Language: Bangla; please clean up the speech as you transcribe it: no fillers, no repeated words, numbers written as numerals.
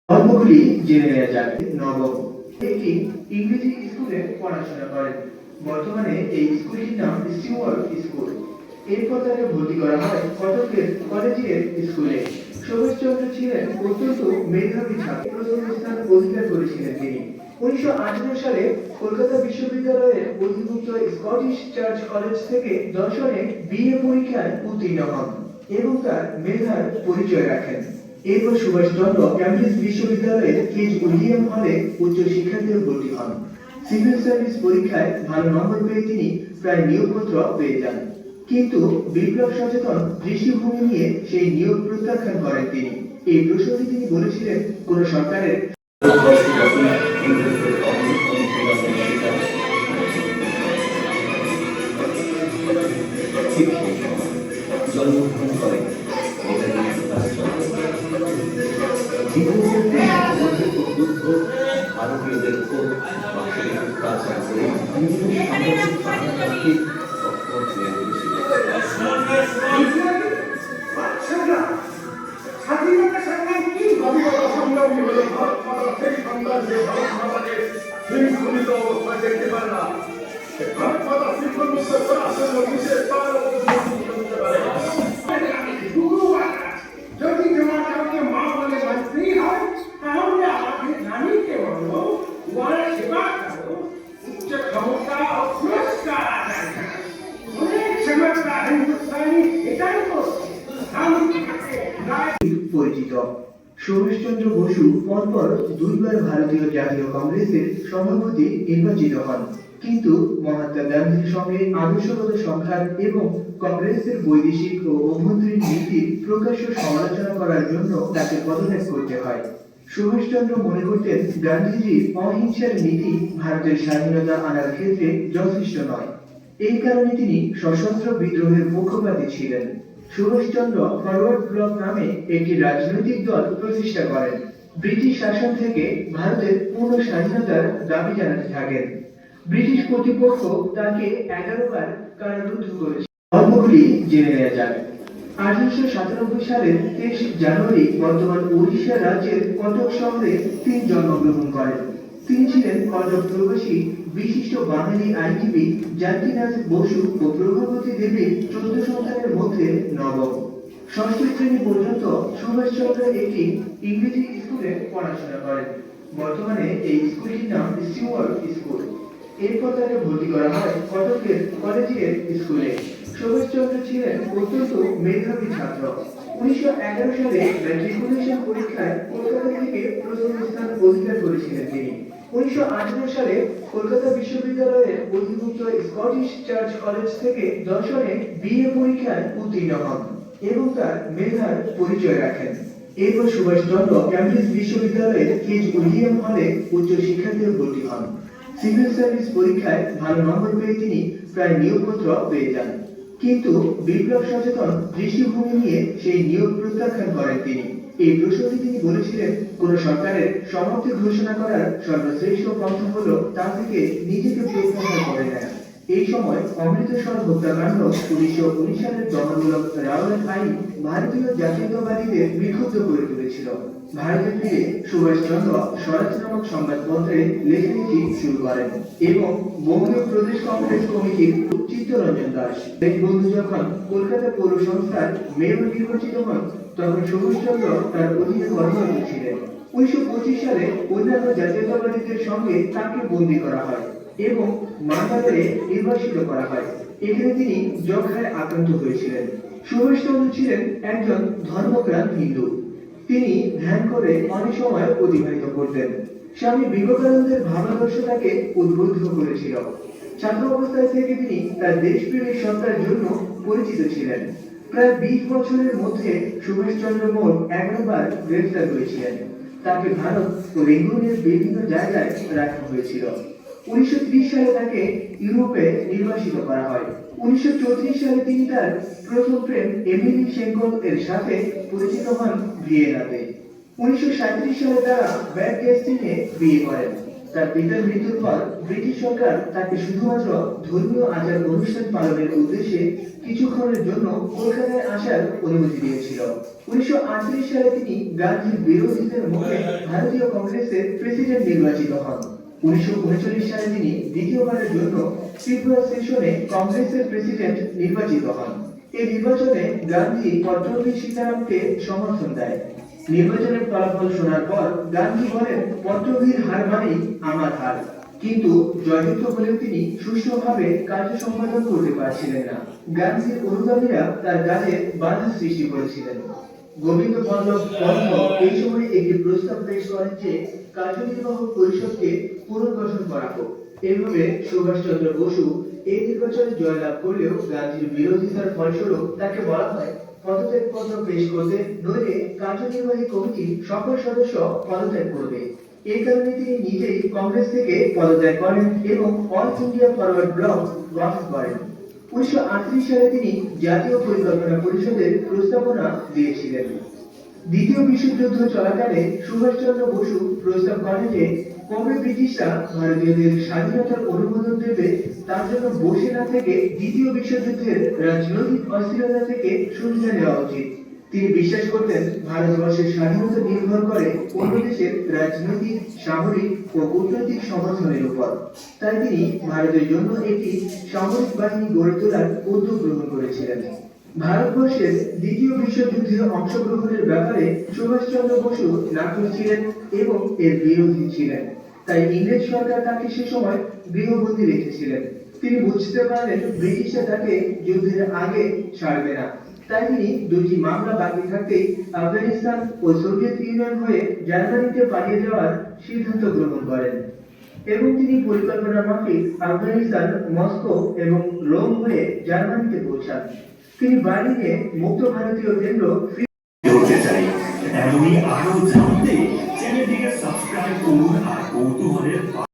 গল্পগুলি জেনে নেওয়া যাক। নবম একটি ইংরেজি স্কুলে পড়াশোনা করেন। বর্তমানে এই স্কুলটির নাম স্টিওয়ার্ট স্কুল। এরপর তাকে ভর্তি করা হয় কটকের কলেজিয়েট স্কুলে। সুভাষচন্দ্র ছিলেন অত্যন্ত মেধাবী ছাত্র। প্রথম স্থান অধিকার করেছিলেন তিনি। 1918 সালে কলকাতা বিশ্ববিদ্যালয়ের অধিভুক্ত স্কটিশ চার্চ কলেজ থেকে দর্শনে বিএ পরীক্ষায় উত্তীর্ণ হন এবং তার মেধার পরিচয় রাখেন। এরপর সুভাষচন্দ্র ক্যামব্রিজ বিশ্ববিদ্যালয়ের কেজ উইলিয়াম হলে উচ্চ শিক্ষার্থীতে ভর্তি হন। সিভিল সার্ভিস পরীক্ষায় ভালো নম্বর পেয়ে তিনি প্রায় নিয়োগপত্র পেয়ে যান, কিন্তু বিপ্লব সচেতন দৃষ্টিভঙ্গি নিয়ে সেই নিয়োগ প্রত্যাখ্যান করেন তিনি। এই প্রসঙ্গে তিনি বলেছিলেন, কোন সরকারের জন্মগ্রহণ করেন ভারতীয়দের উপর অত্যাচার করে সামাজিক তৎপর হয়ে উঠেছিল। পরিচিত সুভাষচন্দ্র বসু পরপর দুইবার ভারতীয় জাতীয় কংগ্রেসের সভাপতি নির্বাচিত হন, কিন্তু মহাত্মা গান্ধীর সঙ্গে আদর্শগত সংঘাত এবং কংগ্রেসের বৈদেশিক ও অভ্যন্তরীণ নীতির প্রকাশ্য সমালোচনা করার জন্য তাকে পদত্যাগ করতে হয়। সুভাষচন্দ্র মনে করতেন গান্ধীজির অহিংসার নীতি ভারতের স্বাধীনতা আনার ক্ষেত্রে যথেষ্ট নয়। এই কারণে তিনি সশস্ত্র বিদ্রোহের পক্ষপাতী ছিলেন। সুভাষচন্দ্র ফরওয়ার্ড ব্লক নামে একটি রাজনৈতিক দল প্রতিষ্ঠা করেন। ব্রিটিশ শাসন থেকে ভারতের পূর্ণ স্বাধীনতার দাবি জানাতে থাকেন। ব্রিটিশ কর্তৃপক্ষ তাকে 11 বার কারারুদ্ধ করেছে। গল্পগুলি জেনে নেওয়া যাক। 1897 সালের 23 জানুয়ারি বর্তমান ওড়িশা রাজ্যের কটক শহরে তিনি জন্মগ্রহণ করেন। তিনি ছিলেন কটক প্রবাসী বিশিষ্ট বাঙালি আইনজীবী জাতিনাথ বসু ও প্রভাবতী দেবীর 14 সন্তানের মধ্যে নবম। ষষ্ঠ শ্রেণী পর্যন্ত সুভাষচন্দ্র একটি ইংরেজি স্কুলে পড়াশোনা করেন। বর্তমানে এই স্কুলটির নাম স্টিওয়ার্ট স্কুল। এরপর তাকে ভর্তি করা হয় কটকের কলেজিয়েট স্কুলে। সুভাষচন্দ্র ছিলেন অত্যন্ত মেধাবী ছাত্র। 1911 সালে ম্যাট্রিকুলেশন পরীক্ষায় কলকাতা থেকে প্রথম স্থান অধিকার করেছিলেন তিনি। 1918 সালে কলকাতা বিশ্ববিদ্যালয়ের অধিভুক্ত স্কটিশ চার্চ কলেজ থেকে দর্শনে বিএ পরীক্ষায় উত্তীর্ণ হন এবং তার মেধার পরিচয় রাখেন। এরপর সুভাষচন্দ্র ক্যামব্রিজ বিশ্ববিদ্যালয়ের কেজ উইলিয়াম হলে উচ্চ শিক্ষার্থীতে ভর্তি হন। সিভিল সার্ভিস পরীক্ষায় ভালো নম্বর পেয়ে তিনি প্রায় নিয়োগপত্র পেয়ে যান, কিন্তু বিপ্লব সচেতন দৃষ্টিভঙ্গি নিয়ে সেই নিয়োগ প্রত্যাখ্যান করেন তিনি। এই প্রসঙ্গে তিনি বলেছিলেন, কোন সরকারের সমাপ্তি ঘোষণা করার সর্বশ্রেষ্ঠ পন্থা হলো তা থেকে নিজেকে প্রত্যাহার করে নেয়। এই সময় অমৃতসর হত্যাকাণ্ড, 1919 সালের দমনমূলক রাওলাট আইন ভারতীয় জাতীয়তাবাদীদের বিক্ষুব্ধ করে তুলেছিল। ভারতে ফিরে সুভাষচন্দ্র স্বরাজ নামক সংবাদপত্রে লেখালেখি শুরু করেন এবং বঙ্গীয় প্রদেশ কংগ্রেস কমিটির চিত্তরঞ্জন দাস এই বন্ধু যখন কলকাতা পৌর সংস্থার মেয়র নির্বাচিত হন, তখন সুভাষচন্দ্র তার অধীনে কর্মরত ছিলেন। 1925 সালে অন্যান্য জাতীয়তাবাদীদের সঙ্গে তাকে বন্দী করা হয় এবং মান্দারে নির্বাসিত করা হয়। এখানে তিনি যক্ষ্মায় আক্রান্ত হয়েছিলেন। সুভাষচন্দ্র ছিলেন একজন ধর্মপ্রাণ হিন্দু। তিনি ধ্যান করে অনেক সময় অতিবাহিত করতেন। স্বামী বিবেকানন্দের ভাবাদর্শ তাকে উদ্বুদ্ধ করেছিল। ছাত্র অবস্থায় থেকে তিনি তার দেশপ্রেমিক সত্তার জন্য পরিচিত ছিলেন। প্রায় 20 বছরের মধ্যে সুভাষচন্দ্র মোট 11 বার গ্রেফতার হয়েছিলেন। তাকে ভারত ও রেঙ্গুনের বিভিন্ন জায়গায় রাখা হয়েছিল। 1930 সালে তাকে ইউরোপে নির্বাসিত করা হয়। 1934 সালে তিনি তার প্রথম প্রেম এমিলি শেঙ্কল এর সাথে পরিচিত হন ভিয়েনাতে। 1937 সালে তারা ব্যাড গ্যাস্টিনে বিয়ে করেন। তার পিতার মৃত্যুর পর ব্রিটিশ সরকার তাকে শুধুমাত্র ধর্মীয় আচার অনুষ্ঠান পালনের উদ্দেশ্যে কিছুক্ষণের জন্য কলকাতায় আসার অনুমতি দিয়েছিল। 1938 সালে তিনি গান্ধীর বিরোধিতার মুখে ভারতীয় কংগ্রেসের প্রেসিডেন্ট নির্বাচিত হন। 1939 সালে তিনি দ্বিতীয়বারের জন্য ত্রিপুরা সেশনে কংগ্রেসের প্রেসিডেন্ট নির্বাচিত হন। এই নির্বাচনে গান্ধী পট্টভি সীতারামকে সমর্থন দেয়। নির্বাচনের ফলাফল শোনার পর গান্ধী বলেন, পট্টভির হার মানেই আমার হার। কিন্তু জয়যুক্ত হলেও তিনি সুষ্ঠুভাবে কার্য সম্পাদন করতে পারছিলেন না। গান্ধীর অনুগামীরা তার কাজে বাধা সৃষ্টি করেছিলেন। গোবিন্দ বল্লভ পন্থ এই সময় একটি প্রস্তাব পেশ করেন যে কার্যনির্বাহক পরিষদকে পুনর্গঠন করা হোক। এভাবে সুভাষচন্দ্র বসু এই নির্বাচনে জয়লাভ করলেও গান্ধীর বিরোধিতার ফলস্বরূপ তাকে বলা হয় পদত্যাগপত্র পেশ করতে, নইলে কার্যনির্বাহী কমিটি সকল সদস্য পদত্যাগ করবে। এই কারণে তিনি নিজেই কংগ্রেস থেকে পদত্যাগ করেন এবং অল ইন্ডিয়া ফরওয়ার্ড ব্লক গঠন করেন। 1938 সালে তিনি জাতীয় পরিকল্পনা পরিষদের প্রস্তাবনা দিয়েছিলেন। দ্বিতীয় বিশ্বযুদ্ধ চলাকালে সুভাষচন্দ্র বসু প্রস্তাব করেন যে কবে ব্রিটিশরা ভারতীয়দের স্বাধীনতার অনুমোদন দেবে তার জন্য বসে না থেকে দ্বিতীয় বিশ্বযুদ্ধের রাজনৈতিক অস্থিরতা থেকে সুবিধা নেওয়া উচিত। তিনি বিশ্বাস করতেন ভারতবর্ষের স্বাধীনতা নির্ভর করে অন্য দেশের রাজনৈতিক, সামরিক ও কূটনৈতিক সমর্থনের উপর। তাই তিনি ভারতের জন্য একটি সামরিক বাহিনী গড়ে তোলার উদ্যোগ গ্রহণ করেছিলেন। ভারতবর্ষের দ্বিতীয় বিশ্বযুদ্ধে অংশগ্রহণের ব্যাপারে সুভাষচন্দ্র বসু নাখোশ ছিলেন এবং এর বিরোধী ছিলেন। তাই ইংরেজ সরকার তাকে সে সময় গৃহবন্দী রেখেছিলেন। তিনি বুঝতে পারলেন ব্রিটিশরা তাকে যুদ্ধের আগে ছাড়বে না। তাই তিনি দুটি মামলা বাকি থাকতেই আফগানিস্তান ও সোভিয়েত ইউনিয়ন হয়ে জার্মানিতে পালিয়ে যাওয়ার সিদ্ধান্ত গ্রহণ করেন এবং তিনি পরিকল্পনা মাফিক আফগানিস্তান, মস্কো এবং রোম হয়ে জার্মানিতে পৌঁছান। তিনি বার্লিনে মুক্ত ভারতীয় কেন্দ্র হতে চাই। এমনই আরো জানতে চ্যানেলটিকে সাবস্ক্রাইব করুন আর কৌতূহলের